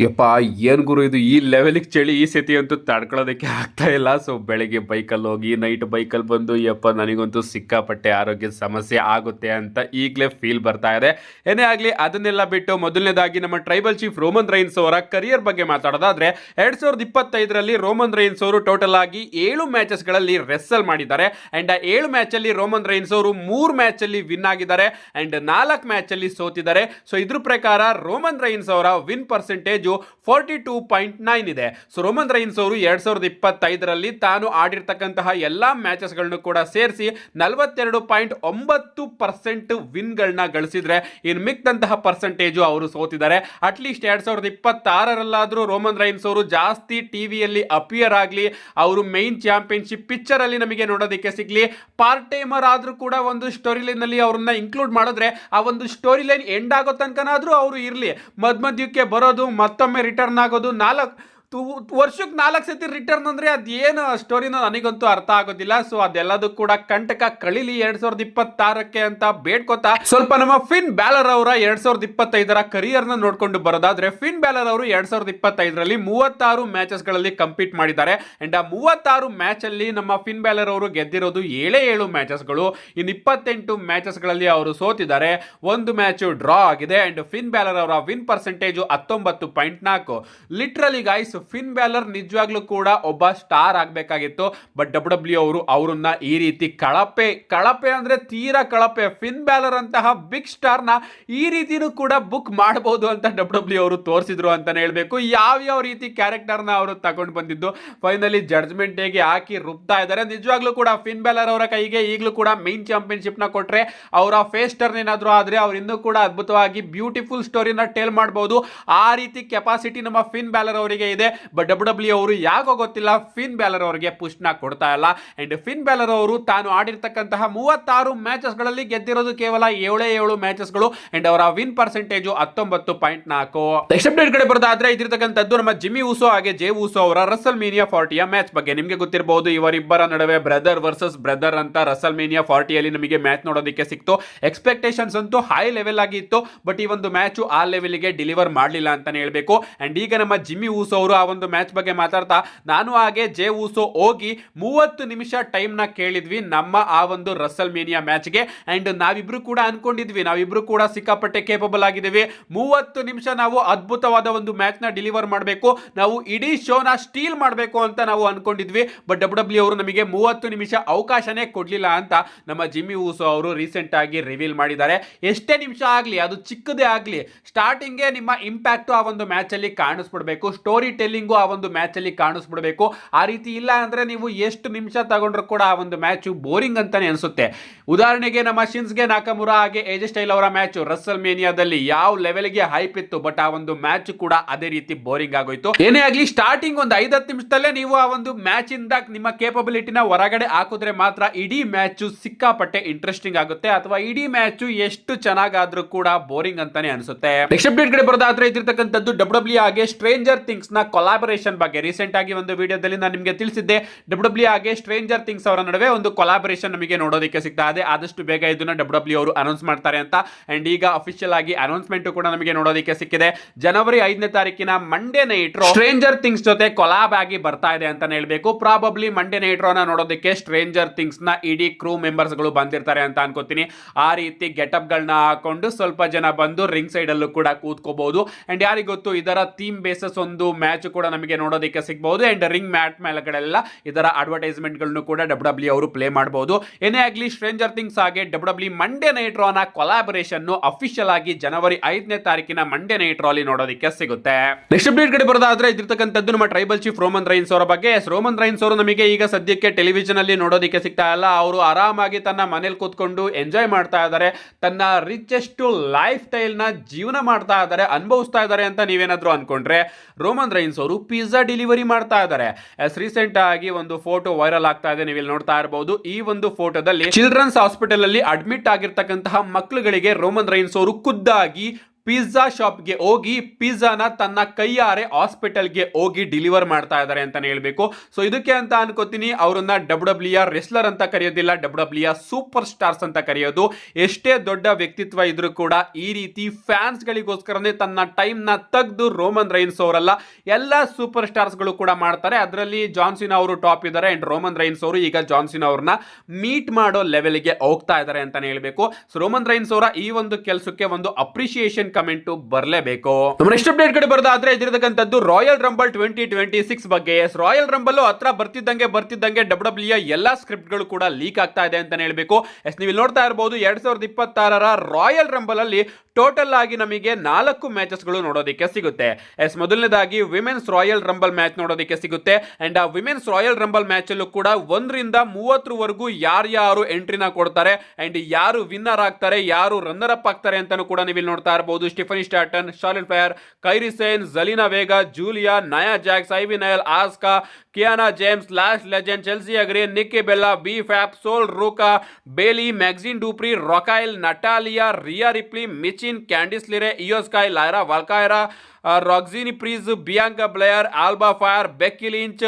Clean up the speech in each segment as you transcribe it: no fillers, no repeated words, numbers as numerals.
ಯಪ್ಪ ಏನ್ ಗುರು ಇದು ಈ ಲೆವೆಲಿಗೆ ಚಳಿ ಈ ಸತಿ ಅಂತೂ ತಡ್ಕೊಳ್ಳೋದಕ್ಕೆ ಆಗ್ತಾ ಇಲ್ಲ. ಸೊ ಬೆಳಿಗ್ಗೆ ಬೈಕಲ್ಲಿ ಹೋಗಿ ನೈಟ್ ಬೈಕಲ್ಲಿ ಬಂದು ಯಪ್ಪ ನನಗಂತೂ ಸಿಕ್ಕಾಪಟ್ಟೆ ಆರೋಗ್ಯದ ಸಮಸ್ಯೆ ಆಗುತ್ತೆ ಅಂತ ಈಗಲೇ ಫೀಲ್ ಬರ್ತಾ ಇದೆ. ಏನೇ ಆಗಲಿ ಅದನ್ನೆಲ್ಲ ಬಿಟ್ಟು ಮೊದಲನೇದಾಗಿ ನಮ್ಮ ಟ್ರೈಬಲ್ ಚೀಫ್ ರೋಮನ್ ರೈನ್ಸ್ ಅವರ ಕರಿಯರ್ ಬಗ್ಗೆ ಮಾತಾಡೋದಾದ್ರೆ 2025ರಲ್ಲಿ ರೋಮನ್ ರೈನ್ಸ್ ಅವರು ಟೋಟಲ್ ಆಗಿ 7 ಮ್ಯಾಚಸ್ಗಳಲ್ಲಿ ರೆಸ್ಸಲ್ ಮಾಡಿದ್ದಾರೆ. ಅಂಡ್ ಆ 7 ಮ್ಯಾಚಲ್ಲಿ ರೋಮನ್ ರೈನ್ಸ್ ಅವರು 3 ಮ್ಯಾಚಲ್ಲಿ ವಿನ್ ಆಗಿದ್ದಾರೆ ಅಂಡ್ 4 ಮ್ಯಾಚಲ್ಲಿ ಸೋತಿದ್ದಾರೆ. ಸೊ ಇದ್ರ ಪ್ರಕಾರ ರೋಮನ್ ರೈನ್ಸ್ ಅವರ ವಿನ್ ಪರ್ಸೆಂಟೇಜ್ 42.9 ಇದೆ. ಸೊ ರೋಮನ್ ರೈನ್ಸ್ ಅವರು 2025ರಲ್ಲಿ ತಾನು ಆಡಿರ್ತಕ್ಕಂತಹ ಎಲ್ಲಾ ಮ್ಯಾಚಸ್ ಗಳನ್ನು ಕೂಡ ಸೇರಿಸಿ 42.9% ವಿನ್ ಗಳನ್ನ ಗಳಿಸಿದ್ರೆ ಇನ್ ಮಿಕ್ಕಂತಹ ಪರ್ಸೆಂಟೇಜ್ ಅವರು ಸೋತಿದ್ದಾರೆ. ಅಟ್ಲೀಸ್ಟ್ 2026ರಲ್ಲಾದ್ರೂ ರೋಮನ್ ರೈನ್ಸ್ ಅವರು ಜಾಸ್ತಿ ಟಿವಿಯಲ್ಲಿ ಅಪಿಯರ್ ಆಗಲಿ, ಅವರು ಮೈನ್ ಚಾಂಪಿಯನ್ಶಿಪ್ ಪಿಕ್ಚರ್ ಅಲ್ಲಿ ನಮಗೆ ನೋಡೋದಕ್ಕೆ ಸಿಗ್ಲಿ. ಪಾರ್ಟ್ ಟೈಮರ್ ಆದ್ರೂ ಕೂಡ ಒಂದು ಸ್ಟೋರಿ ಲೈನ್ ಅಲ್ಲಿ ಅವ್ರನ್ನ ಇನ್ಕ್ಲೂಡ್ ಮಾಡಿದ್ರೆ ಆ ಒಂದು ಸ್ಟೋರಿ ಲೈನ್ ಎಂಡ್ ಆಗೋ ತನಕನಾದ್ರೂ ಅವರು ಇರಲಿ. ಮಧ್ಯಕ್ಕೆ ಬರೋದು ಮತ್ತೊಮ್ಮೆ ರಿಟರ್ನ್ ಆಗೋದು, ವರ್ಷಕ್ಕೆ 4 ಸತಿ ರಿಟರ್ನ್ ಅಂದ್ರೆ ಅದೇನು ಸ್ಟೋರಿನ ನನಗಂತೂ ಅರ್ಥ ಆಗೋದಿಲ್ಲ. ಸೊ ಅದೆಲ್ಲದೂ ಕೂಡ ಕಂಟಕ ಕಳಿಲಿ 2026ಕ್ಕೆ ಅಂತ ಬೇಡ್ಕೋತಾ ಸ್ವಲ್ಪ ನಮ್ಮ ಫಿನ್ ಬ್ಯಾಲರ್ ಅವರ 2025ರ ಕರಿಯರ್ ನ ನೋಡ್ಕೊಂಡು ಬರೋದಾದ್ರೆ, ಫಿನ್ ಬ್ಯಾಲರ್ ಅವರು 2025ರಲ್ಲಿ 36 ಮ್ಯಾಚಸ್ ಗಳಲ್ಲಿ ಕಂಪೀಟ್ ಮಾಡಿದ್ದಾರೆ. ಅಂಡ್ ಆ 36 ಮ್ಯಾಚ್ ಅಲ್ಲಿ ನಮ್ಮ ಫಿನ್ ಬ್ಯಾಲರ್ ಅವರು ಗೆದ್ದಿರೋದು 7 ಮ್ಯಾಚಸ್ಗಳು. ಇನ್ನು 28 ಮ್ಯಾಚಸ್ ಗಳಲ್ಲಿ ಅವರು ಸೋತಿದ್ದಾರೆ. ಒಂದು ಮ್ಯಾಚ್ ಡ್ರಾ ಆಗಿದೆ. ಅಂಡ್ ಫಿನ್ ಬ್ಯಾಲರ್ ಅವರ win percentage 19.4. Literally guys, fin Balor ನಿಜವಾಗ್ಲೂ ಕೂಡ ಒಬ್ಬ ಸ್ಟಾರ್ ಆಗಬೇಕಾಗಿತ್ತು. ಬಟ್ ಡಬ್ಲ್ಯೂ ಅವರು ಅವರನ್ನ ಈ ರೀತಿ ಕಳಪೆ ಅಂದ್ರೆ ತೀರಾ ಕಳಪೆ ಫಿನ್ ಬ್ಯಾಲರ್ ಅಂತಹ ಬಿಗ್ ಸ್ಟಾರ್ ನ ಈ ರೀತಿನೂ ಕೂಡ ಬುಕ್ ಮಾಡಬಹುದು ಅಂತ ಡಬ್ಲ್ಯೂ ಅವರು ತೋರಿಸಿದ್ರು ಅಂತಾನೆ ಹೇಳ್ಬೇಕು. ಯಾವ ರೀತಿ ಕ್ಯಾರೆಕ್ಟರ್ ನ ಅವರು ತಗೊಂಡು ಬಂದಿದ್ದು ಫೈನಲಿ ಜಡ್ಜ್ಮೆಂಟ್ ಹೇಗೆ ಹಾಕಿ ರುಬ್ತಾ ಇದ್ದಾರೆ. ನಿಜವಾಗ್ಲೂ ಕೂಡ ಫಿನ್ ಬ್ಯಾಲರ್ ಅವರ ಕೈಗೆ ಈಗಲೂ ಕೂಡ ಮೈನ್ ಚಾಂಪಿಯನ್ಶಿಪ್ ನ ಕೊಟ್ರೆ, ಅವರ ಫೇಸ್ ಟರ್ನ್ ಏನಾದ್ರು ಆದ್ರೆ ಅವ್ರು ಇನ್ನೂ ಕೂಡ ಅದ್ಭುತವಾಗಿ ಬ್ಯೂಟಿಫುಲ್ ಸ್ಟೋರಿನ ಟೇಲ್ ಮಾಡಬಹುದು. ಆ ರೀತಿ ಕೆಪಾಸಿಟಿ ನಮ್ಮ ಫಿನ್ ಬ್ಯಾಲರ್ ಅವರಿಗೆ ಇದೆ. ಬಟ್ ಡಬ್ಲ್ಯೂ ಅವರು ಯಾಕೋ ಗೊತ್ತಿಲ್ಲ ಫಿನ್ ಬ್ಯಾಲರ್ ಅವರಿಗೆ ಪುಷ್ ನ ಕೊಡ್ತಾ ಇಲ್ಲ. ಅಂಡ್ ಫಿನ್ ಬ್ಯಾಲರ್ ಅವರು ತಾನು ಆಡಿರ್ತಕ್ಕಂತಹ 36 ಮ್ಯಾಚಸ್ ಗಳಲ್ಲಿ ಗೆದ್ದಿರೋದು ಕೇವಲ 7 ಮ್ಯಾಚಸ್ ಗಳು. ಅಂಡ್ ಅವರ ವಿನ್ ಪರ್ಸೆಂಟೇಜ್ 19.4. ನೆಕ್ಸ್ಟ್ ಅಪ್ಡೇಟ್ ಕಡೆ ಬರೋದಾದ್ರೆ ಇದಿರ್ತಕ್ಕಂಥದ್ದು ನಮ್ಮ ಜಿಮ್ಮಿ ಊಸೋ ಹಾಗೆ ಜೇ ಊಸೋ ಅವರ ರಸಲ್ ಮೇನಿಯಾ 40ಯ ಮ್ಯಾಚ್ ಬಗ್ಗೆ. ನಿಮಗೆ ಗೊತ್ತಿರಬಹುದು ಇವರಿಬ್ಬರ ನಡುವೆ ಬ್ರದರ್ ವರ್ಸಸ್ ಬ್ರದರ್ ಅಂತ ರಸಲ್ ಮೇನಿಯಾ 40ಯಲ್ಲಿ ನಮಗೆ ಮ್ಯಾಚ್ ನೋಡೋದಕ್ಕೆ ಸಿಕ್ತು. ಎಕ್ಸ್ಪೆಕ್ಟೇಷನ್ಸ್ ಅಂತೂ ಹೈ ಲೆವೆಲ್ ಆಗಿ ಇತ್ತು. ಬಟ್ ಈ ಒಂದು ಮ್ಯಾಚ್ ಆ ಲೆವೆಲ್ ಗೆ ಡೆಲಿವರ್ ಮಾಡಲಿಲ್ಲ ಅಂತಾನೆ ಹೇಳ್ಬೇಕು. ಅಂಡ್ ಈಗ ನಮ್ಮ ಜಿಮ್ಮಿ ಊಸೋ ಅವರು ಆ ಒಂದು ಮ್ಯಾಚ್ ಬಗ್ಗೆ ಮಾತಾಡ್ತಾ, ನಾನು ಹಾಗೆ ಜೇ ಊಸೋ ಹೋಗಿ 30 ನಿಮಿಷ ಟೈಮ್ ನ ಕೇಳಿದ್ವಿ ನಮ್ಮ ಆ ಒಂದು ರಸಲ್ ಮೇನಿಯಾ ಮ್ಯಾಚ್ ಗೆ. ಅಂಡ್ ನಾವಿಬ್ರು ಕೂಡ ಅನ್ಕೊಂಡಿದ್ವಿ, ನಾವಿಬ್ರು ಕೂಡ ಸಿಕ್ಕಾಪಟ್ಟೆ ಕೇಪಬಲ್ ಆಗಿದ್ದೀವಿ. 30 ನಿಮಿಷ ನಾವು ಅದ್ಭುತವಾದ ಒಂದು ಮ್ಯಾಚ್ ನ ಡೆಲಿವರ್ ಮಾಡಬೇಕು, ನಾವು ಇಡೀ ಶೋನ ಸ್ಟೀಲ್ ಮಾಡಬೇಕು ಅಂತ ನಾವು ಅನ್ಕೊಂಡಿದ್ವಿ. ಬಟ್ ಡಬ್ಲ್ಯೂ ಅವರು ನಮಗೆ 30 ನಿಮಿಷ ಅವಕಾಶನೇ ಕೊಡ್ಲಿಲ್ಲ ಅಂತ ನಮ್ಮ ಜಿಮ್ಮಿ ಊಸೋ ಅವರು ರೀಸೆಂಟ್ ಆಗಿ ರಿವೀಲ್ ಮಾಡಿದ್ದಾರೆ. ಎಷ್ಟೇ ನಿಮಿಷ ಆಗ್ಲಿ, ಅದು ಚಿಕ್ಕದೇ ಆಗ್ಲಿ, ಸ್ಟಾರ್ಟಿಂಗ್ ನಿಮ್ಮ ಇಂಪ್ಯಾಕ್ಟ್ ಆ ಒಂದು ಮ್ಯಾಚ್ ಅಲ್ಲಿ ಕಾಣಿಸ್ಬಿಡ್ಬೇಕು, ಸ್ಟೋರಿ ಟೆಲ್ಲಿಂಗು ಆ ಒಂದು ಮ್ಯಾಚ್ ಅಲ್ಲಿ ಕಾಣಿಸ್ಬಿಡ್ಬೇಕು. ಆ ರೀತಿ ಇಲ್ಲ ಅಂದ್ರೆ ನೀವು ಎಷ್ಟು ನಿಮಿಷ ತಗೊಂಡ್ರು ಕೂಡ ಆ ಒಂದು ಮ್ಯಾಚ್ ಬೋರಿಂಗ್ ಅಂತಾನೆ ಅನ್ಸುತ್ತೆ. ಉದಾಹರಣೆಗೆ ನಮ್ಮ ಶಿನ್ಸ್ಗೆ ನಾಕಮುರಾ ಹಾಗೆ ಏಜ್ ಸ್ಟೈಲ್ ಅವರ ಮ್ಯಾಚ್ ರಸಲ್ ಮೇನಿಯಾದಲ್ಲಿ ಯಾವ ಲೆವೆಲ್ಗೆ ಹೈಪ್ ಇತ್ತು, ಬಟ್ ಆ ಒಂದು ಮ್ಯಾಚ್ ಕೂಡ ಅದೇ ರೀತಿ ಬೋರಿಂಗ್ ಆಗೋಯ್ತು. ಏನೇ ಆಗ್ಲಿ, ಸ್ಟಾರ್ಟಿಂಗ್ ಒಂದು 5-10 ನಿಮಿಷದಲ್ಲೇ ನೀವು ಆ ಒಂದು ಮ್ಯಾಚ್ ಇಂದ ನಿಮ್ಮ ಕೇಪಬಿಲಿಟಿನ ಹೊರಗಡೆ ಹಾಕಿದ್ರೆ ಮಾತ್ರ ಇಡೀ ಮ್ಯಾಚ್ ಸಿಕ್ಕಾಪಟ್ಟೆ ಇಂಟ್ರೆಸ್ಟಿಂಗ್ ಆಗುತ್ತೆ, ಅಥವಾ ಇಡೀ ಮ್ಯಾಚ್ ಎಷ್ಟು ಚೆನ್ನಾಗಾದ್ರೂ ಕೂಡ ಬೋರಿಂಗ್ ಅಂತಾನೆ ಅನ್ಸುತ್ತೆ. ನೆಕ್ಸ್ಟ್ ಅಪ್ಡೇಟ್ ಕಡೆ ಬರೋದಾದ್ರೆ ಇದಿರ್ತಕ್ಕಂಥದ್ದು ಡಬ್ಲ್ಯೂ ಹಾಗೆ ಸ್ಟ್ರೇಂಜರ್ ಥಿಂಗ್ಸ್ ನ ಕೊಲಾಬರೇಷನ್ ಬಗ್ಗೆ. ರೀಸೆಂಟ್ ಆಗಿ ಒಂದು ವಿಡಿಯೋದಲ್ಲಿ ನಾನು ನಿಮಗೆ ತಿಳಿಸಿದ್ದೆ, ಡಬ್ಲ್ಯೂ ಹಾಗೆ ಸ್ಟ್ರೇಂಜರ್ ಥಿಂಗ್ಸ್ ಅವರ ನಡುವೆ ಒಂದು ಕೊಲಾಬರೇಷನ್ ನಮಗೆ ನೋಡೋದಕ್ಕೆ ಸಿಗ್ತಾ ಇದೆ. ಆದಷ್ಟು ಬೇಗ ಇದನ್ನ ಡಬ್ಲ್ಯೂ ಅವರು ಅನೌನ್ಸ್ ಮಾಡ್ತಾರೆ ಅಂತ. ಅಂಡ್ ಈಗ ಅಫಿಷಿಯಲ್ ಆಗಿ ಅನೌನ್ಸ್ಮೆಂಟ್ ಕೂಡ ನಮಗೆ ನೋಡೋದಕ್ಕೆ ಸಿಕ್ಕಿದೆ. ಜನವರಿ 5ನೇ ತಾರೀಕಿನ ಮಂಡೇ ನೈಟ್ ಸ್ಟ್ರೇಂಜರ್ ಥಿಂಗ್ಸ್ ಜೊತೆ ಕೊಲಾಬ್ ಆಗಿ ಬರ್ತಾ ಇದೆ ಅಂತ ಹೇಳ್ಬೇಕು. ಪ್ರಾಬಬ್ಲಿ ಮಂಡೇ ನೈಟ್ ನೋಡೋದಕ್ಕೆ ಸ್ಟ್ರೇಂಜರ್ ಥಿಂಗ್ಸ್ ನ ಇಡೀ ಕ್ರೂ ಮೆಂಬರ್ಸ್ ಗಳು ಬಂದಿರ್ತಾರೆ ಅಂತ ಅನ್ಕೋತೀನಿ. ಆ ರೀತಿ ಗೆಟಪ್ ಗಳನ್ನ ಹಾಕೊಂಡು ಸ್ವಲ್ಪ ಜನ ಬಂದು ರಿಂಗ್ ಸೈಡ್ ಅಲ್ಲೂ ಕೂಡ ಕೂತ್ಕೋಬಹುದು. ಅಂಡ್ ಯಾರಿಗ ಗೊತ್ತು, ಇದರ ಥೀಮ್ ಬೇಸಸ್ ಒಂದು ಮ್ಯಾಚ್ ಕೂಡ ನಮಗೆ ನೋಡೋದಕ್ಕೆ ಸಿಗಬಹುದು. ಅಂಡ್ ರಿಂಗ್ ಮ್ಯಾಟ್ ಮೇಲೆಗಳೆಲ್ಲ ಇದರ ಅಡ್ವರ್ಟೈಸ್ಮೆಂಟ್ ಗಳನ್ನು ಕೂಡ ಡಬ್ಲ್ಯೂ ಅವರು ಪ್ಲೇ ಮಾಡಬಹುದು. ಏನೇ ಆಗಲಿ, ಸ್ಟ್ರೇಂಜರ್ ಥಿಂಗ್ಸ್ ಹಾಗೆ ಡಬ್ಲ್ಯೂ ಮಂಡೇ ನೈಟ್ ನ ಕೊಲಾಬರೇಷನ್ ಅಫಿಷಿಯಲ್ ಆಗಿ ಜನವರಿ 5ನೇ ತಾರೀಕಿನ ಮಂಡೇ ನೈಟ್ ಅಲ್ಲಿ ನೋಡೋದಕ್ಕೆ ಸಿಗುತ್ತೆ. ನೆಕ್ಸ್ಟ್ ಅಪ್ಡೇಟ್ ಕಡೆ ಬರೋದಾದ್ರೆ ಇದಿರ್ತಕ್ಕಂಥದ್ದು ನಮ್ಮ ಟ್ರೈಬಲ್ ಚೀಫ್ ರೋಮನ್ ರೈನ್ಸ್ ಅವರ ಬಗ್ಗೆ. ರೋಮನ್ ರೈನ್ಸ್ ಅವರು ನಮಗೆ ಈಗ ಸದ್ಯಕ್ಕೆ ಟೆಲಿವಿಷನ್ ಅಲ್ಲಿ ನೋಡೋದಕ್ಕೆ ಸಿಗ್ತಾ ಇಲ್ಲ. ಅವರು ಆರಾಮಾಗಿ ತನ್ನ ಮನೇಲಿ ಕೂತ್ಕೊಂಡು ಎಂಜಾಯ್ ಮಾಡ್ತಾ ಇದ್ದಾರೆ, ತನ್ನ ರಿಚೆಸ್ಟ್ ಲೈಫ್ ಸ್ಟೈಲ್ ನ ಜೀವನ ಮಾಡ್ತಾ ಇದ್ದಾರೆ, ಅನುಭವಿಸ್ತಾ ಇದ್ದಾರೆ ಅಂತ ನೀವೇನಾದ್ರೂ ಅನ್ಕೊಂಡ್ರೆ, ರೋಮನ್ ರೈನ್ಸ್ ಅವರು ಪಿಜ್ಜಾ ಡೆಲಿವರಿ ಮಾಡ್ತಾ ಇದ್ದಾರೆ. ರೀಸೆಂಟ್ ಆಗಿ ಒಂದು ಫೋಟೋ ವೈರಲ್ ಆಗ್ತಾ ಇದೆ, ನೀವು ಇಲ್ಲಿ ನೋಡ್ತಾ ಇರಬಹುದು. ಈ ಒಂದು ಫೋಟೋದಲ್ಲಿ ಚಿಲ್ಡ್ರನ್ಸ್ ಹಾಸ್ಪಿಟಲ್ ಅಲ್ಲಿ ಅಡ್ಮಿಟ್ ಆಗಿರ್ತಕ್ಕಂತಹ ಮಕ್ಕಳುಗಳಿಗೆ ರೋಮನ್ ರೈನ್ಸ್ ಅವರು ಖುದ್ದಾಗಿ ಪಿಜ್ಜಾ ಶಾಪ್ಗೆ ಹೋಗಿ ಪಿಜ್ಜಾನ ತನ್ನ ಕೈಯಾರೆ ಹಾಸ್ಪಿಟಲ್ಗೆ ಹೋಗಿ ಡೆಲಿವರ್ ಮಾಡ್ತಾ ಇದ್ದಾರೆ ಅಂತಾನೆ ಹೇಳ್ಬೇಕು. ಸೊ ಇದಕ್ಕೆ ಅಂತ ಅನ್ಕೋತೀನಿ ಅವರನ್ನ ಡಬ್ಲ್ಯೂ ರೆಸ್ಲರ್ ಅಂತ ಕರೆಯೋದಿಲ್ಲ, ಡಬ್ಲ್ಯೂ ಸೂಪರ್ ಸ್ಟಾರ್ಸ್ ಅಂತ ಕರೆಯೋದು. ಎಷ್ಟೇ ದೊಡ್ಡ ವ್ಯಕ್ತಿತ್ವ ಇದ್ರೂ ಕೂಡ ಈ ರೀತಿ ಫ್ಯಾನ್ಸ್ ಗಳಿಗೋಸ್ಕರನೇ ತನ್ನ ಟೈಮ್ ನ ತೆಗೆದು ರೋಮನ್ ರೈನ್ಸ್ ಅವರಲ್ಲ ಎಲ್ಲ ಸೂಪರ್ ಸ್ಟಾರ್ಸ್ ಗಳು ಕೂಡ ಮಾಡ್ತಾರೆ. ಅದರಲ್ಲಿ ಜಾನ್ ಸಿನಾ ಅವರು ಟಾಪ್ ಇದ್ದಾರೆ ಅಂಡ್ ರೋಮನ್ ರೈನ್ಸ್ ಅವರು ಈಗ ಜಾನ್ ಸಿನಾ ಅವ್ರನ್ನ ಮೀಟ್ ಮಾಡೋ ಲೆವೆಲ್ಗೆ ಹೋಗ್ತಾ ಇದ್ದಾರೆ ಅಂತಾನೆ ಹೇಳ್ಬೇಕು. ಸೊ ರೋಮನ್ ರೈನ್ಸ್ ಅವರ ಈ ಒಂದು ಕೆಲಸಕ್ಕೆ ಒಂದು ಅಪ್ರಿಸಿಯೇಷನ್ ಕಮೆಂಟ್ ಬರಲೇಬೇಕು. ನಮ್ಮ ನೆಕ್ಸ್ಟ್ ಅಪ್ಡೇಟ್ ಕಡೆ ಬರೋದಾದ್ರೆ ಇದಿರತಕ್ಕಂಥದ್ದು ರಾಯಲ್ ರಂಬಲ್ 2026 ಬಗ್ಗೆ. ರಾಯಲ್ ರಂಬಲ್ ಹತ್ರ ಬರ್ತಿದ್ದಂಗೆ ಡಬ್ಲ್ಯೂ ಎಲ್ಲಾ ಸ್ಕ್ರಿಪ್ಟ್ ಗಳು ಕೂಡ ಲೀಕ್ ಆಗ್ತಾ ಇದೆ ಅಂತಾನೆ ಹೇಳ್ಬೇಕು. ನೀವು ನೋಡ್ತಾ ಇರಬಹುದು 2026ರ ರಾಯಲ್ ರಂಬಲ್ ಅಲ್ಲಿ ಟೋಟಲ್ ಆಗಿ ನಮಗೆ 4 ಮ್ಯಾಚಸ್ ಗಳು ನೋಡೋದಕ್ಕೆ ಸಿಗುತ್ತೆ. ಮೊದಲನೇದಾಗಿ ವಿಮೆನ್ಸ್ ರಾಯಲ್ ರಂಬಲ್ ಮ್ಯಾಚ್ ನೋಡೋದಕ್ಕೆ ಸಿಗುತ್ತೆ ಅಂಡ್ ಆ ವಿಮೆನ್ಸ್ ರಾಯಲ್ ರಂಬಲ್ ಮ್ಯಾಚ್ ಅಲ್ಲೂ ಕೂಡ 1ರಿಂದ 30 ಯಾರ್ಯಾರು ಎಂಟ್ರಿನ ಕೊಡ್ತಾರೆ ಅಂಡ್ ಯಾರು ವಿನ್ನರ್ ಆಗ್ತಾರೆ, ಯಾರು ರನ್ನರ್ ಅಪ್ ಆಗ್ತಾರೆ ಅಂತಾನು ಕೂಡ ನೀವು ನೋಡ್ತಾ ಇರಬಹುದು. Stephanie Stratton, Charlotte Flair, Kairi Sane, Zelina Vega, Giulia, Nia Jax, Ivy Nile, Asuka, Kiana James, Lash Legend, Chelsea Green, Nikki Bella, B Fab, Sol Ruca, Bayley, Maxxine Dupri, Raquel, Natalya, Rhea Ripley, Michin, Candice LeRae, Iyo Sky, Lyra Valkyria, Roxanne Perez, Bianca Belair, Alba Fyre, Becky Lynch,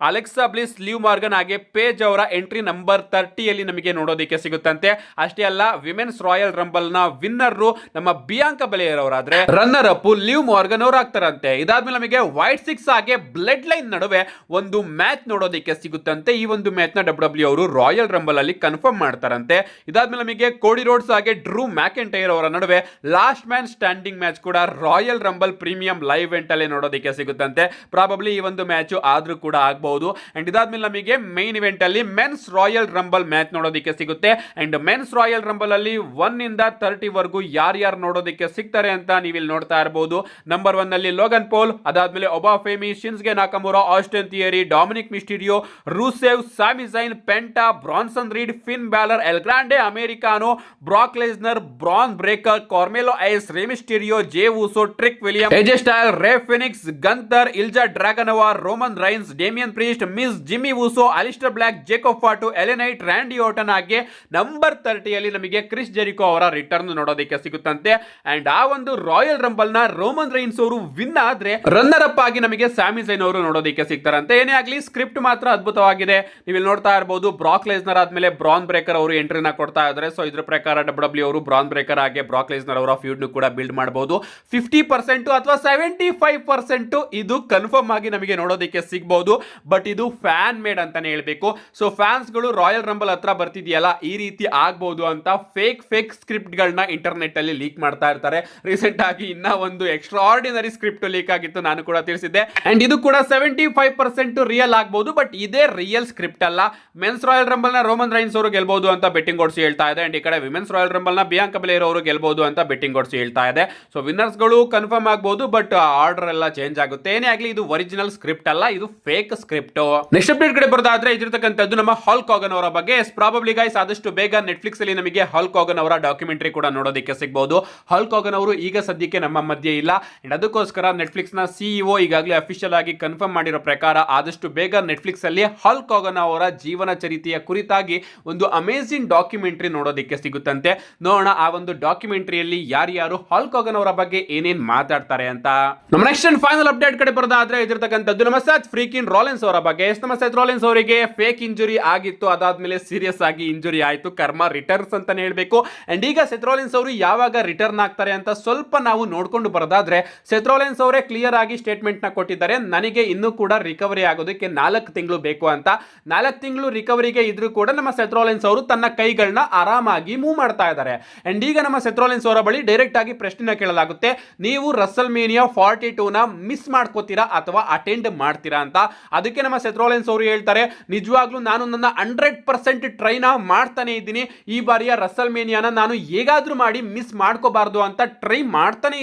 Alexa Bliss, Liv Morgan ಹಾಗೆ Paige ಅವರ entry number 30 ನಮಗೆ ನೋಡೋದಕ್ಕೆ ಸಿಗುತ್ತಂತೆ. ಅಷ್ಟೇ ಅಲ್ಲ women's Royal rumble ನ winner ನಮ್ಮ Bianca Belair ಅವರಾದ್ರೆ ರನ್ನರ್ ಅಪ್ ಲಿವ್ ಮಾರ್ಗನ್ ಅವರು ಆಗ್ತಾರಂತೆ. ಇದಾದ್ಮೇಲೆ ನಮಗೆ ವೈಟ್ 6 ಹಾಗೆ ಬ್ಲಡ್ ಲೈನ್ ನಡುವೆ ಒಂದು ಮ್ಯಾಚ್ ನೋಡೋದಕ್ಕೆ ಸಿಗುತ್ತಂತೆ. ಈ ಒಂದು ಮ್ಯಾಚ್ ನ ಡಬ್ಲ್ಯೂ ಅವರು ರಾಯಲ್ ರಂಬಲ್ ಅಲ್ಲಿ ಕನ್ಫರ್ಮ್ ಮಾಡ್ತಾರಂತೆ. ಇದಾದ್ಮೇಲೆ ನಮಗೆ ಕೋಡಿ ರೋಡ್ಸ್ ಹಾಗೆ ಡ್ರೂ ಮ್ಯಾಕೆಂಟೈರ್ ಅವರ ನಡುವೆ ಲಾಸ್ಟ್ ಮ್ಯಾನ್ ಸ್ಟ್ಯಾಂಡಿಂಗ್ ಮ್ಯಾಚ್ ಕೂಡ royal rumble premium live event ಅಲ್ಲಿ ನೋಡೋದಕ್ಕೆ ಸಿಗುತ್ತಂತೆ. ಪ್ರಾಬಬ್ಲಿ ಈ ಒಂದು ಮ್ಯಾಚ್ ಆದ್ರೂ ಕೂಡ ಆಗಬಹುದು. ಅಂಡ್ ಇದಾದ್ಮೇಲೆ ನಮಗೆ ಮೈನ್ ಇವೆಂಟ್ ಅಲ್ಲಿ ಮೆನ್ಸ್ ರಾಯಲ್ ರಂಬಲ್ ಮ್ಯಾಚ್ ನೋಡೋದಕ್ಕೆ ಸಿಗುತ್ತೆ. ಅಂಡ್ ಮೆನ್ಸ್ ರಾಯಲ್ ರಂಬಲ್ ಅಲ್ಲಿ 1ಇಂದ 30 ಯಾರ್ಯಾರು ನೋಡೋದಕ್ಕೆ ಸಿಗ್ತಾರೆ ಅಂತ ನೀವು ಇಲ್ಲಿ ನೋಡ್ತಾ ಇರಬಹುದು. ನಂಬರ್ 1 ಅಲ್ಲಿ ಲೋಗನ್ ಪೋಲ್, ಅದಾದ್ಮೇಲೆ Oba Femi, Shinsuke Nakamura, Austin Theory, Dominik Mysterio, Rusev, Sami Zayn, Penta, Bronson Reed, Finn Balor, El Grande Americano, Brock Lesnar, Bron Breakker, Carmelo Hayes, Rey Mysterio, Jey Uso, Trick Williams, AJ Styles, Rey Fenix, Gunther, Ilja Dragunov, Roman Reigns, Damian Priest, Miz, Jimmy Uso, Aleister Black, Jacob Fatu, LA Knight, Randy Orton ಹಾಗೆ number 30 ನಮಗೆ Chris Jericho ಅವರ return ನೋಡೋದಕ್ಕೆ ಸಿಗುತ್ತಂತೆ. And ಆ ಒಂದು royal rumble ನ Roman Reigns ಅವರು win ಆದ್ರೆ runner up ಆಗಿ ನಮಗೆ ಸ್ಯಾಮಿ ಝೈನ್ ಅವರು ನೋಡೋದಕ್ಕೆ ಸಿಗ್ತಾರಂತೆ. ಏನೇ ಆಗ್ಲಿ ಸ್ಕ್ರಿಪ್ಟ್ ಮಾತ್ರ ಅದ್ಭುತವಾಗಿದೆ. ನೀವು ಇಲ್ಲಿ ನೋಡ್ತಾ ಇರಬಹುದು ಬ್ರಾಕ್ ಲೆಸ್ನರ್ ಆದ್ಮೇಲೆ ಬ್ರಾನ್ ಬ್ರೇಕರ್ ಅವರು ಎಂಟ್ರಿನ ಕೊಡ್ತಾ ಇದ್ದಾರೆ. ಸೊ ಇದ್ರ ಪ್ರಕಾರ ಡಬ್ಲ್ಯೂ ಅವರು ಬ್ರಾನ್ ಬ್ರೇಕರ್ ಹಾಗೆ ಬ್ರಾಕ್ ಲೆಸ್ನರ್ ಅವರ ಫ್ಯೂಡ್ ಕೂಡ ಬಿಲ್ಡ್ ಮಾಡಬಹುದು. 50% ಅಥವಾ 75% ಇದು ಕನ್ಫರ್ಮ್ ಆಗಿ ನಮಗೆ ನೋಡೋದಕ್ಕೆ ಸಿಗಬಹುದು. ಬಟ್ ಇದು ಫ್ಯಾನ್ ಮೇಡ್ ಅಂತಾನೆ ಹೇಳ್ಬೇಕು. ಸೊ ಫ್ಯಾನ್ಸ್ ಗಳು ರಾಯಲ್ ರಂಬಲ್ ಹತ್ರ ಬರ್ತಿದೆಯಲ್ಲ ಈ ರೀತಿ ಆಗ್ಬಹುದು ಅಂತ ಫೇಕ್ ಸ್ಕ್ರಿಪ್ಟ್ ಗಳನ್ನ ಇಂಟರ್ನೆಟ್ ಅಲ್ಲಿ ಲೀಕ್ ಮಾಡ್ತಾ ಇರ್ತಾರೆ. ರೀಸೆಂಟ್ ಆಗಿ ಇನ್ನ ಒಂದು ಎಕ್ಸ್ಟ್ರಾ ಆರ್ಡಿನರಿ ಸ್ಕ್ರಿಪ್ಟ್ ಲೀಕ್ ಆಗಿತ್ತು, ನಾನು ಕೂಡ ತಿಳಿಸಿದ್ದೆ. ಅಂಡ್ ಇದು ಕೂಡ 75% ರಿಯಲ್ ಆಗಬಹುದು. ಬಟ್ ಇದೇ ರಿಯಲ್ ಸ್ಕ್ರಿಪ್ಟ್ ಅಲ್ಲ. ಮೆನ್ಸ್ ರಾಯಲ್ ರಂಬಲ್ ನ ರೋಮನ್ ರೈನ್ಸ್ ಅವರು ಗೆಲ್ಬಹುದು ಅಂತ ಬೆಟ್ಟಿಂಗ್ ಓಡ್ಸಿ ಹೇಳ್ತಾ ಇದೆ. ಅಂಡ್ ಈ ಕಡೆ ವಿಮೆನ್ಸ್ ರಾಯಲ್ ರಂಬಲ್ ನ ಬಿಯಾಂಕಾ ಬ್ಲೇಯರ್ ಅವರು ಗೆಲ್ಬಹುದು ಅಂತ ಬೆಟ್ಟಿಂಗ್ ಓಡ್ಸಿ ಹೇಳ್ತಾ ಇದೆ. ಸೊ ವಿನ್ನರ್ಸ್ ಗಳು ಕನ್ಫರ್ಮ್ ಆಗಬಹುದು, ಬಟ್ ಆರ್ಡರ್ ಎಲ್ಲ ಚೇಂಜ್ ಆಗುತ್ತೆ. ಏನೇ ಆಗಲಿ ಇದು ಒರಿಜಿನಲ್ ಸ್ಕ್ರಿಪ್ಟ್ ಅಲ್ಲ, ಇದು ಫೇಕ್ ಸ್ಕ್ರಿಪ್ಟ್. ನೆಕ್ಸ್ಟ್ ಅಪ್ಡೇಟ್ ಕಡೆ ಬರೋದಾದ್ರೆ ಇದಿರತಕ್ಕಂಥದ್ದು ನಮ್ಮ ಹಾಲ್ಕ್ ಹೋಗನ್ ಅವರ ಬಗ್ಗೆ. ಪ್ರಾಬಬ್ಲಿ ಗೈಸ್ ಆದಷ್ಟು ಬೇಗ ನೆಟ್ಫ್ಲಿಕ್ಸ್ ಅಲ್ಲಿ ನಮಗೆ ಹಾಲ್ಕ್ ಹೋಗನ್ ಅವರ ಡಾಕ್ಯುಮೆಂಟರಿ ಕೂಡ ನೋಡೋದಕ್ಕೆ ಸಿಗಬಹುದು. ಹಾಲ್ಕ್ ಹೋಗನ್ ಅವರು ಈಗ ಸದ್ಯಕ್ಕೆ ನಮ್ಮ ಮಧ್ಯೆ ಇಲ್ಲ. ಅಂಡ್ ಅದಕ್ಕೋಸ್ಕರ ನೆಟ್ಫ್ಲಿಕ್ಸ್ ನ ಸಿಇಒ ಈಗಾಗಲೇ ಅಫಿಷಿಯಲ್ ಆಗಿ ಕನ್ಫರ್ಮ್ ಮಾಡಿರೋ ಪ್ರಕಾರ ಆದಷ್ಟು ಬೇಗ ನೆಟ್ಫ್ಲಿಕ್ಸ್ ಅಲ್ಲಿ ಹಾಲ್ಕ್ ಹೋಗನ್ ಅವರ ಜೀವನ ಚರಿತ್ರೆಯ ಕುರಿತಾಗಿ ಒಂದು ಅಮೇಜಿಂಗ್ ಡಾಕ್ಯುಮೆಂಟರಿ ನೋಡೋದಕ್ಕೆ ಸಿಗುತ್ತಂತೆ. ನೋಡೋಣ ಆ ಒಂದು ಡಾಕ್ಯುಮೆಂಟರಿಯಲ್ಲಿ ಯಾರ್ಯಾರು ಹಾಲ್ಕ್ ಹೋಗನ್ ಅವರ ಬಗ್ಗೆ ಏನೇನ್ ಮಾತಾಡ್ತಾರೆ ಅಂತ. ನಮ್ಮ ನೆಕ್ಸ್ಟ್ ಅಂಡ್ ಫೈನಲ್ ಅಪ್ಡೇಟ್ ಕಡೆ ಬರೋದಾದ್ರೆ ಇದಿರತಕ್ಕಂಥದ್ದು ನಮ್ಮ ಸೆತ್ ಫ್ರೀಕಿನ್ ರಾಲಿನ್ಸ್ ಅವರ ಬಗ್ಗೆ. ನಮ್ಮ ಸೆತ್ ರಾಲಿನ್ಸ್ ಅವರಿಗೆ ಫೇಕ್ ಇಂಜುರಿ ಆಗಿತ್ತು, ಅದಾದ್ಮೇಲೆ ಸೀರಿಯಸ್ ಆಗಿ ಇಂಜುರಿ ಆಯ್ತು. ಕರ್ಮ ರಿಟರ್ನ್ಸ್ ಅಂತಾನೆ ಹೇಳ್ಬೇಕು. ಅಂಡ್ ಈಗ ಸೆತ್ ರಾಲಿನ್ಸ್ ಅವರು ಯಾವಾಗ ರಿಟರ್ನ್ ಆಗ್ತಾರೆ ಅಂತ ಸ್ವಲ್ಪ ನಾವು ನೋಡ್ಕೊಂಡು ಬರೋದಾದ್ರೆ ಸೆತ್ ರಾಲಿನ್ಸ್ ಅವರೇ ಕ್ಲಿಯರ್ ಆಗಿ ಸ್ಟೇಟ್ಮೆಂಟ್ ನ ಕೊಟ್ಟಿದ್ದಾರೆ. ನನಗೆ ಇನ್ನೂ ಕೂಡ ರಿಕವರಿ ಆಗೋದಕ್ಕೆ 4 ತಿಂಗಳು ಬೇಕು ಅಂತ. 4 ತಿಂಗಳು ರಿಕವರಿಗೆ ಇದ್ರೂ ಕೂಡ ನಮ್ಮ ಸೆತ್ ರಾಲಿನ್ಸ್ ಅವರು ತನ್ನ ಕೈಗಳನ್ನ ಆರಾಮಾಗಿ ಮೂವ್ ಮಾಡ್ತಾ ಇದ್ದಾರೆ. ಅಂಡ್ ಈಗ ನಮ್ಮ ಸೆತ್ ರಾಲಿನ್ಸ್ ಅವರ ಬಳಿ ಡೈರೆಕ್ಟ್ ಆಗಿ ಪ್ರಶ್ನೆ ಕೇಳಲಾಗುತ್ತೆ, ನೀವು ರಸಲ್ ಮೇನಿಯಾ 42 ನ ಮಿಸ್ ಮಾಡ್ಕೋತೀರಾ ಅಥವಾ ಅಟೆಂಡ್ ಮಾಡ್ತೀರಾ ಅಂತ. ಅದಕ್ಕೆ ನಮ್ಮ ಸೆತ್ ರಾಲಿನ್ಸ್ ಅವರು ಹೇಳ್ತಾರೆ, ನಿಜವಾಗ್ಲೂ ನಾನು ನನ್ನ 100% ಟ್ರೈನ ಮಾಡ್ತಾನೆ ಇದ್ದೀನಿ. ಈ ಬಾರಿಯ ರಸಲ್ ಮೇನಿಯಾನ ನಾನು ಹೇಗಾದ್ರೂ ಮಾಡಿ ಮಿಸ್ ಮಾಡ್ಕೋಬಾರ್ದು ಅಂತ ಟ್ರೈ ಮಾಡ್ತಾನೆ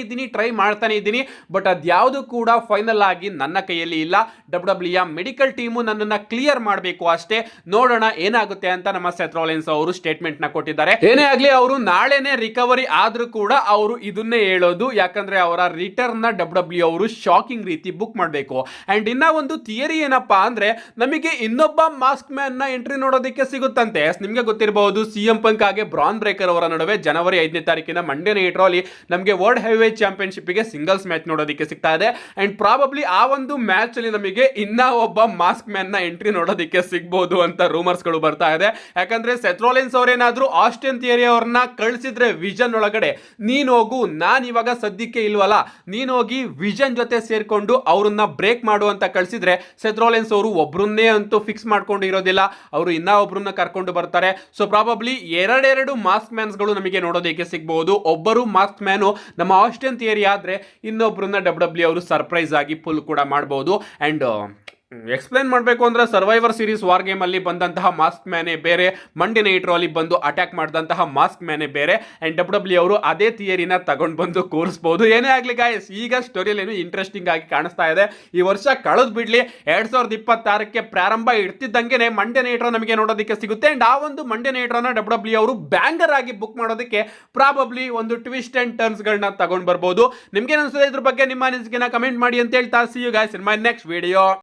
ಇದ್ದೀನಿ. ಬಟ್ ಅದ್ಯಾವುದು ಕೂಡ ಫೈನಲ್ ಆಗಿ ನನ್ನ ಕೈಯಲ್ಲಿ ಇಲ್ಲ. ಡಬ್ಲ್ಯೂ ಮೆಡಿಕಲ್ ಟೀಮು ನನ್ನನ್ನ ಕ್ಲಿಯರ್ ಮಾಡಬೇಕು ಅಷ್ಟೇ. ನೋಡೋಣ ಏನಾಗುತ್ತೆ ಅಂತ ನಮ್ಮ ಸೆತ್ ರಾಲಿನ್ಸ್ ಅವರು ಸ್ಟೇಟ್ಮೆಂಟ್ ನ ಕೊಟ್ಟಿದ್ದಾರೆ. ಏನೇ ಆಗ್ಲಿ ಅವರು ನಾಳೆನೆ ರಿಕವರಿ ಆದ್ರೂ ಕೂಡ ಅವರು ಇದನ್ನೇ ಹೇಳೋದು, ಯಾಕಂದ್ರೆ ಅವರ ರಿಟರ್ನ್ ಅವ್ರನ್ನ ಡಬ್ಲ್ಯೂ ಅವರು ಶಾಕಿಂಗ್ ರೀತಿ ಬುಕ್ ಮಾಡಬೇಕು. ಅಂಡ್ ಇನ್ನ ಒಂದು ಥಿಯರಿ ಏನಪ್ಪಾ ಅಂದ್ರೆ ನಮಗೆ ಇನ್ನೊಬ್ಬ ಮಾಸ್ಕ್ ಮ್ಯಾನ್ ನ ಎಂಟ್ರಿ ನೋಡೋದಕ್ಕೆ ಸಿಗುತ್ತಂತೆ. ನಿಮ್ಗೆ ಗೊತ್ತಿರಬಹುದು ಸಿಎಂ ಪಂಕ್ ಹಾಗೆ ಬ್ರಾನ್ ಬ್ರೇಕರ್ ಅವರ ನಡುವೆ ಜನವರಿ 5ನೇ ತಾರೀಕಿನ ಮಂಡೇ ನೈಟ್ ರಲ್ಲಿ ನಮಗೆ ವರ್ಲ್ಡ್ ಹೆವಿವೇಟ್ ಚಾಂಪಿಯನ್ಶಿಪ್ ಗೆ ಸಿಂಗಲ್ಸ್ ಮ್ಯಾಚ್ ನೋಡೋದಕ್ಕೆ ಸಿಗ್ತಾ ಇದೆ. ಅಂಡ್ ಪ್ರಾಬಬ್ಲಿ ಆ ಒಂದು ಮ್ಯಾಚ್ ಅಲ್ಲಿ ನಮಗೆ ಇನ್ನ ಒಬ್ಬ ಮಾಸ್ಕ್ ಮ್ಯಾನ್ ನ ಎಂಟ್ರಿ ನೋಡೋದಕ್ಕೆ ಸಿಗಬಹುದು ಅಂತ ರೂಮರ್ಸ್ ಗಳು ಬರ್ತಾ ಇದೆ. ಯಾಕಂದ್ರೆ ಸೆತ್ ರೋಲಿನ್ಸ್ ಅವರೇನಾದ್ರೂ ಆಸ್ಟಿನ್ ಥಿಯರಿ ಅವ್ರನ್ನ ಕಳಿಸಿದ್ರೆ ವಿಷನ್ ಒಳಗಡೆ ನೀನ್ ಹೋಗು, ನಾನ್ ಇವಾಗ ಸದ್ಯಕ್ಕೆ ಇಲ್ವಲ್ಲ, ನೀನ್ ಹೋಗಿ ವಿಷನ್ ಜೊತೆ ಸೇರ್ಕೊಂಡು ಅವ್ರನ್ನ ಬ್ರೇಕ್ ಮಾಡು ಅಂತ ಕಳಿಸಿದ್ರೆ ಸೆತ್ ರೋಲಿನ್ಸ್ ಅವರು ಒಬ್ರನ್ನೇ ಅಂತೂ ಫಿಕ್ಸ್ ಮಾಡ್ಕೊಂಡು ಇರೋದಿಲ್ಲ, ಅವರು ಇನ್ನ ಒಬ್ರನ್ನ ಕರ್ಕೊಂಡು ಬರ್ತಾರೆ. ಸೊ ಪ್ರಾಬಬ್ಲಿ ಎರಡೆರಡು ಮಾಸ್ಕ್ ಮ್ಯಾನ್ಸ್ ಗಳು ನಮಗೆ ನೋಡೋದಕ್ಕೆ ಸಿಗಬಹುದು. ಒಬ್ಬರು ಮಾಸ್ಕ್ ಮ್ಯಾನು ನಮ್ಮ ಆಸ್ಟಿನ್ ಥಿಯರಿ ಆದ್ರೆ ಇನ್ನೊಬ್ರನ್ನ ಡಬ್ಲ್ಯೂ ಅವರು ಸರ್ಪ್ರೈಸ್ ಆಗಿ ಪುಲ್ ಕೂಡ ಮಾಡಬಹುದು. ಅಂಡ್ ಎಕ್ಸ್ಪ್ಲೇನ್ ಮಾಡಬೇಕು ಅಂದ್ರೆ ಸರ್ವೈವರ್ ಸೀರೀಸ್ ವಾರ್ ಗೇಮ್ ಅಲ್ಲಿ ಬಂದಂತಹ ಮಾಸ್ಕ್ ಮ್ಯಾನೇ ಬೇರೆ, ಮಂಡೇ ನೈಟ್ ರೋ ಅಲ್ಲಿ ಬಂದು ಅಟ್ಯಾಕ್ ಮಾಡಿದಂತಹ ಮಾಸ್ಕ್ ಮ್ಯಾನೇ ಬೇರೆ. ಅಂಡ್ ಡಬ್ಲ್ಯೂ ಅವರು ಅದೇ ಥಿಯರಿನ ತಗೊಂಡು ಬಂದು ಕೂರಿಸಬಹುದು. ಏನೇ ಆಗ್ಲಿ ಗಾಯ್ಸ್, ಈಗ ಸ್ಟೋರಿಯಲ್ಲಿ ಏನು ಇಂಟ್ರೆಸ್ಟಿಂಗ್ ಆಗಿ ಕಾಣಿಸ್ತಾ ಇದೆ. ಈ ವರ್ಷ ಕಳೆದ್ ಬಿಡ್ಲಿ, 2026ಕ್ಕೆ ಪ್ರಾರಂಭ ಇಡ್ತಿದ್ದಂಗೆ ಮಂಡೇ ನೈಟ್ ರೋ ನಮಗೆ ನೋಡೋದಕ್ಕೆ ಸಿಗುತ್ತೆ. ಅಂಡ್ ಆ ಒಂದು ಮಂಡೇ ನೈಟ್ ರೋನ ಡಬ್ಲ್ಯೂ ಅವರು ಬ್ಯಾಂಗರ್ ಆಗಿ ಬುಕ್ ಮಾಡೋದಕ್ಕೆ ಪ್ರಾಬಬ್ಲಿ ಒಂದು ಟ್ವಿಸ್ಟ್ ಅಂಡ್ ಟರ್ನ್ಸ್ ಗಳನ್ನ ತಗೊಂಡ್ ಬರ್ಬೋದು. ನಿಮ್ಗೆ ಅನ್ಸುತ್ತೆ ಇದ್ರ ಬಗ್ಗೆ ನಿಮ್ಮ ಅನಿಸಿಕೆನ ಕಮೆಂಟ್ ಮಾಡಿ ಅಂತ ಹೇಳ್ತಾ see you guys in my next video.